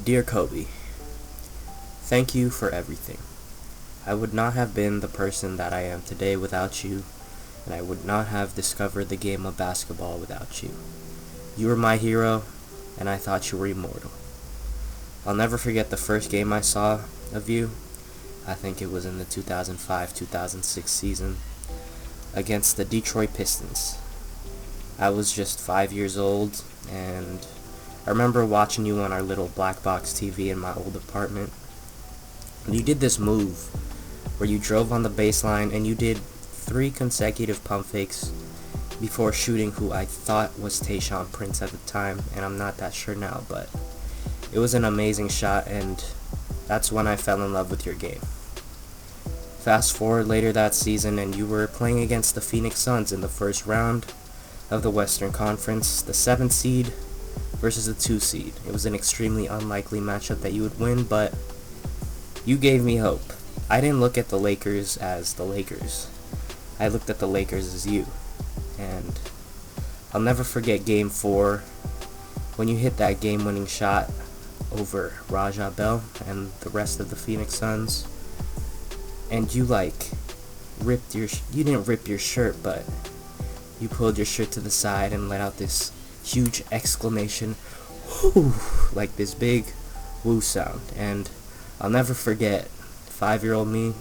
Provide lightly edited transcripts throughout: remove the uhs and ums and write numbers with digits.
Dear Kobe, thank you for everything. I would not have been the person that I am today without you, and I would not have discovered the game of basketball without you. You were my hero, and I thought you were immortal. I'll never forget the first game I saw of you. I think it was in the 2005-2006 season against the Detroit Pistons. I was just 5 years old, and I remember watching you on our little black box TV in my old apartment. And you did this move where you drove on the baseline and you did 3 consecutive pump fakes before shooting who I thought was Tayshaun Prince at the time, and I'm not that sure now, but it was an amazing shot, and that's when I fell in love with your game. Fast forward later that season, and you were playing against the Phoenix Suns in the first round of the Western Conference, the 7th seed versus the 2 seed. It was an extremely unlikely matchup that you would win, but you gave me hope. I didn't look at the Lakers as the Lakers. I looked at the Lakers as you. And I'll never forget Game 4 when you hit that game-winning shot over Raja Bell and the rest of the Phoenix Suns. And you you didn't rip your shirt, but you pulled your shirt to the side and let out this huge exclamation, whoo, like this big woo sound. And I'll never forget, 5-year-old me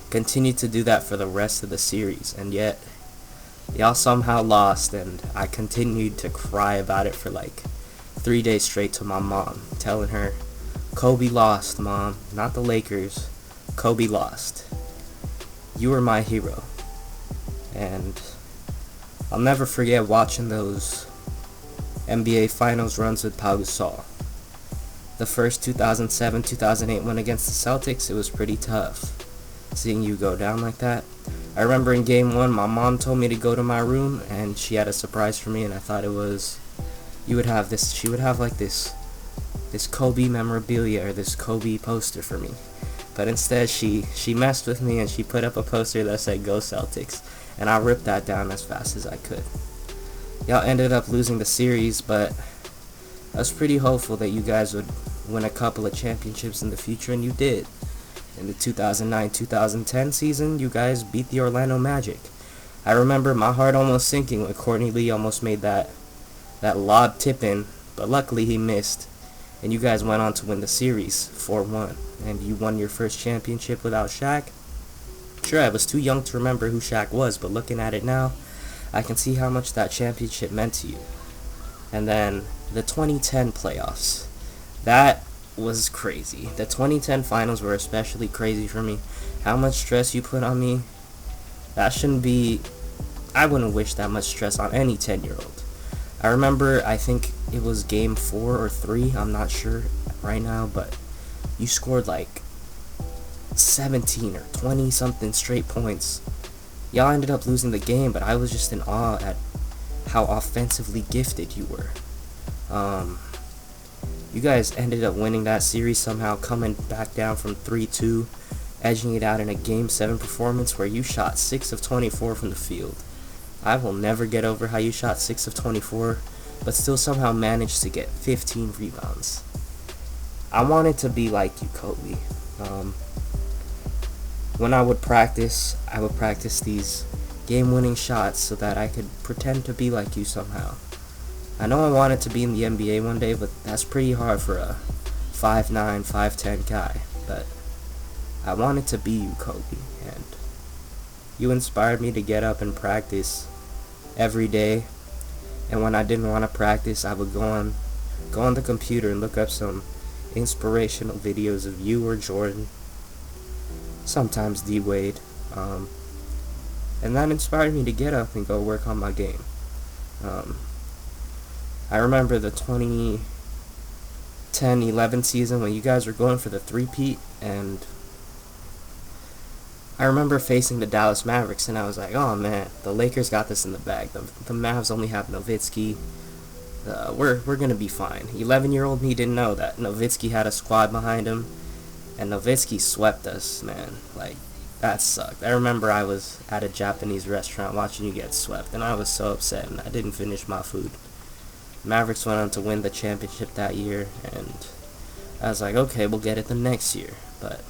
continued to do that for the rest of the series, and yet y'all somehow lost, and I continued to cry about it for like 3 days straight to my mom, telling her, Kobe lost, Mom, not the Lakers. Kobe lost. You were my hero. And I'll never forget watching those NBA Finals runs with Pau Gasol. The first 2007-2008 one against the Celtics, it was pretty tough seeing you go down like that. I remember in Game 1, my mom told me to go to my room, and she had a surprise for me, and I thought it was, she would have like this Kobe memorabilia, or this Kobe poster for me. But instead, she messed with me, and she put up a poster that said, Go Celtics, and I ripped that down as fast as I could. Y'all ended up losing the series, but I was pretty hopeful that you guys would win a couple of championships in the future, and you did. In the 2009-2010 season, you guys beat the Orlando Magic. I remember my heart almost sinking when Courtney Lee almost made that lob tip-in, but luckily he missed, and you guys went on to win the series 4-1, and you won your first championship without Shaq. Sure, I was too young to remember who Shaq was, but looking at it now, I can see how much that championship meant to you. And then the 2010 playoffs. That was crazy. The 2010 finals were especially crazy for me. How much stress you put on me, that shouldn't be, I wouldn't wish that much stress on any 10-year-old. I remember, I think it was game 4 or 3, I'm not sure right now, but you scored like 17 or 20 something straight points. Y'all ended up losing the game, but I was just in awe at how offensively gifted you were. You guys ended up winning that series somehow, coming back down from 3-2, edging it out in a Game 7 performance where you shot 6 of 24 from the field. I will never get over how you shot 6 of 24, but still somehow managed to get 15 rebounds. I wanted to be like you, Kobe. When I would practice these game-winning shots so that I could pretend to be like you somehow. I know I wanted to be in the NBA one day, but that's pretty hard for a 5'9", 5'10" guy. But I wanted to be you, Kobe, and you inspired me to get up and practice every day. And when I didn't want to practice, I would go on the computer and look up some inspirational videos of you or Jordan, sometimes D Wade, and that inspired me to get up and go work on my game. I remember the 2010-11 season when you guys were going for the three-peat, and I remember facing the Dallas Mavericks, and I was like, oh man, the Lakers got this in the bag. The Mavs only have Nowitzki. We're going to be fine. 11-year-old me didn't know that Nowitzki had a squad behind him, and Nowitzki swept us, man. Like, that sucked. I remember I was at a Japanese restaurant watching you get swept, and I was so upset, and I didn't finish my food. Mavericks went on to win the championship that year, and I was like, okay, we'll get it the next year. But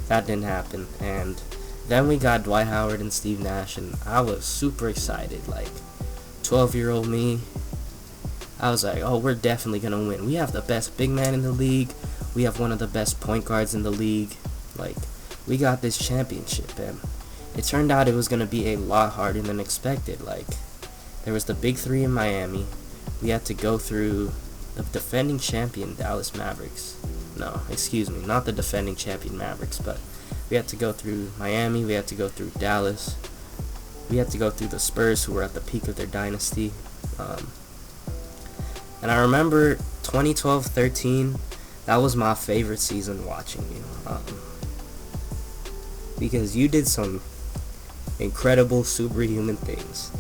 that didn't happen. And then we got Dwight Howard and Steve Nash, and I was super excited. Like, 12-year-old me, I was like, oh, we're definitely going to win. We have the best big man in the league. We have one of the best point guards in the league. Like, we got this championship. And it turned out it was going to be a lot harder than expected. Like, there was the big three in Miami. We had to go through the defending champion Dallas Mavericks. No, excuse me, not the defending champion Mavericks, but we had to go through Miami. We had to go through Dallas. We had to go through the Spurs, who were at the peak of their dynasty. And I remember 2012-13, that was my favorite season watching you. Because you did some incredible superhuman things.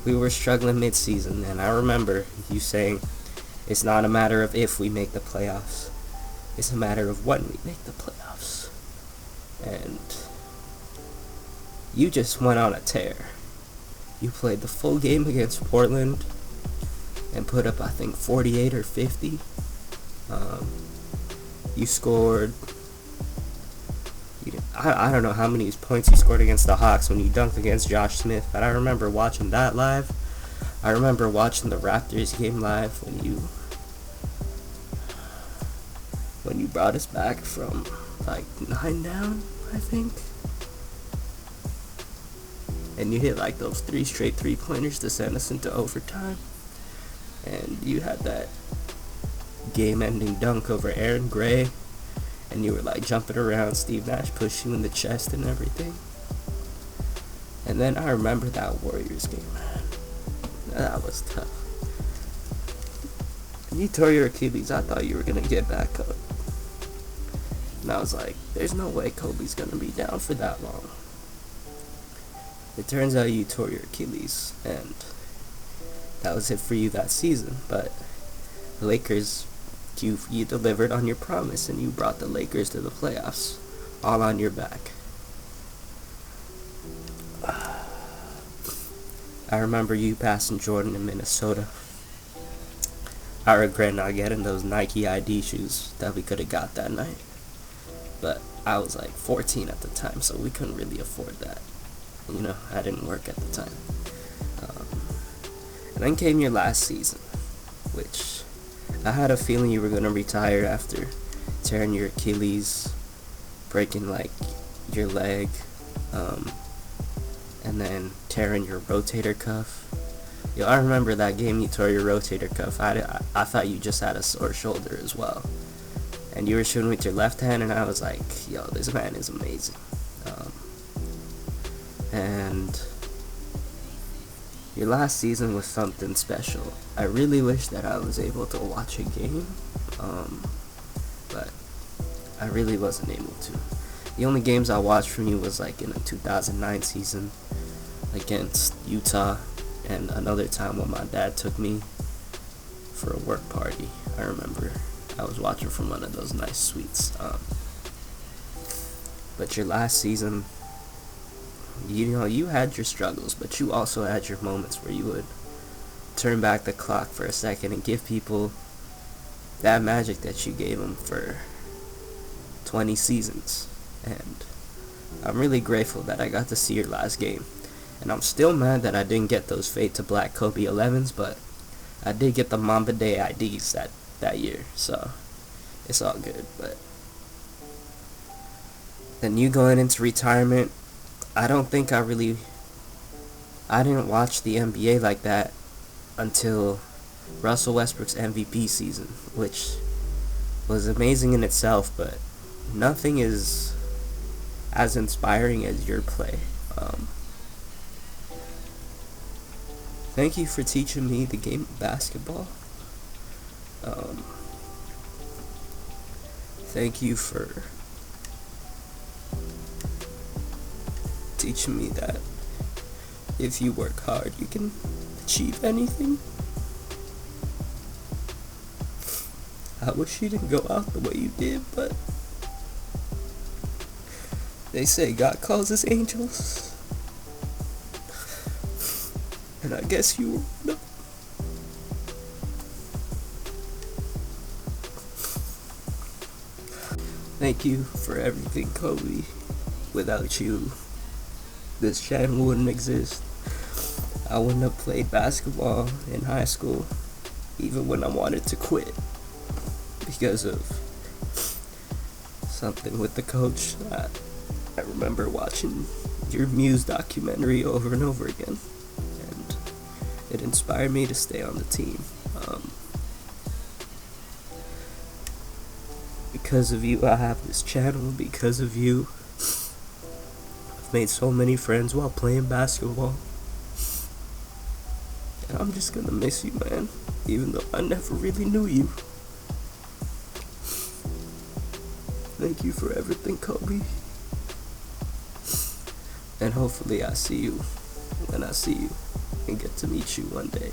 We were struggling mid-season, and I remember you saying, it's not a matter of if we make the playoffs. It's a matter of when we make the playoffs. And you just went on a tear. You played the full game against Portland and put up, I think, 48 or 50. You scored, I don't know how many points you scored against the Hawks when you dunked against Josh Smith, but I remember watching that live. I remember watching the Raptors game live when you brought us back from like 9 down, I think. And you hit like those 3 straight 3-pointers to send us into overtime. And you had that game-ending dunk over Aaron Gray. And you were like jumping around. Steve Nash pushed you in the chest and everything. And then I remember that Warriors game, man. That was tough. You tore your Achilles. I thought you were going to get back up. And I was like, there's no way Kobe's going to be down for that long. It turns out you tore your Achilles, and that was it for you that season. But the Lakers, you delivered on your promise, and you brought the Lakers to the playoffs, all on your back. I remember you passing Jordan in Minnesota. I regret not getting those Nike ID shoes that we could have got that night. But I was like 14 at the time, so we couldn't really afford that. You know, I didn't work at the time. And then came your last season, which I had a feeling you were going to retire after tearing your Achilles, breaking like your leg, and then tearing your rotator cuff. Yo, I remember that game you tore your rotator cuff. I thought you just had a sore shoulder as well. And you were shooting with your left hand, and I was like, yo, this man is amazing. And your last season was something special. I really wish that I was able to watch a game, but I really wasn't able to. The only games I watched from you was like in the 2009 season against Utah, and another time when my dad took me for a work party. I remember I was watching from one of those nice suites. But your last season, you know, you had your struggles, but you also had your moments where you would turn back the clock for a second and give people that magic that you gave them for 20 seasons. And I'm really grateful that I got to see your last game. And I'm still mad that I didn't get those Fade to Black Kobe 11s, but I did get the Mamba Day IDs that year, so it's all good. But then you going into retirement, I don't think I didn't watch the NBA like that until Russell Westbrook's MVP season, which was amazing in itself, but nothing is as inspiring as your play. Thank you for teaching me the game of basketball. Thank you for teaching me that if you work hard, you can achieve anything. I wish you didn't go out the way you did, but they say God calls us angels. And I guess you were one of them. Thank you for everything, Kobe. Without you, this channel wouldn't exist. I wouldn't have played basketball in high school, even when I wanted to quit, because of something with the coach. I remember watching your Muse documentary over and over again, and it inspired me to stay on the team. Because of you, I have this channel. Because of you, I've made so many friends while playing basketball. And I'm just gonna miss you, man, even though I never really knew you. Thank you for everything, Kobe. And hopefully I see you when I see you and get to meet you one day.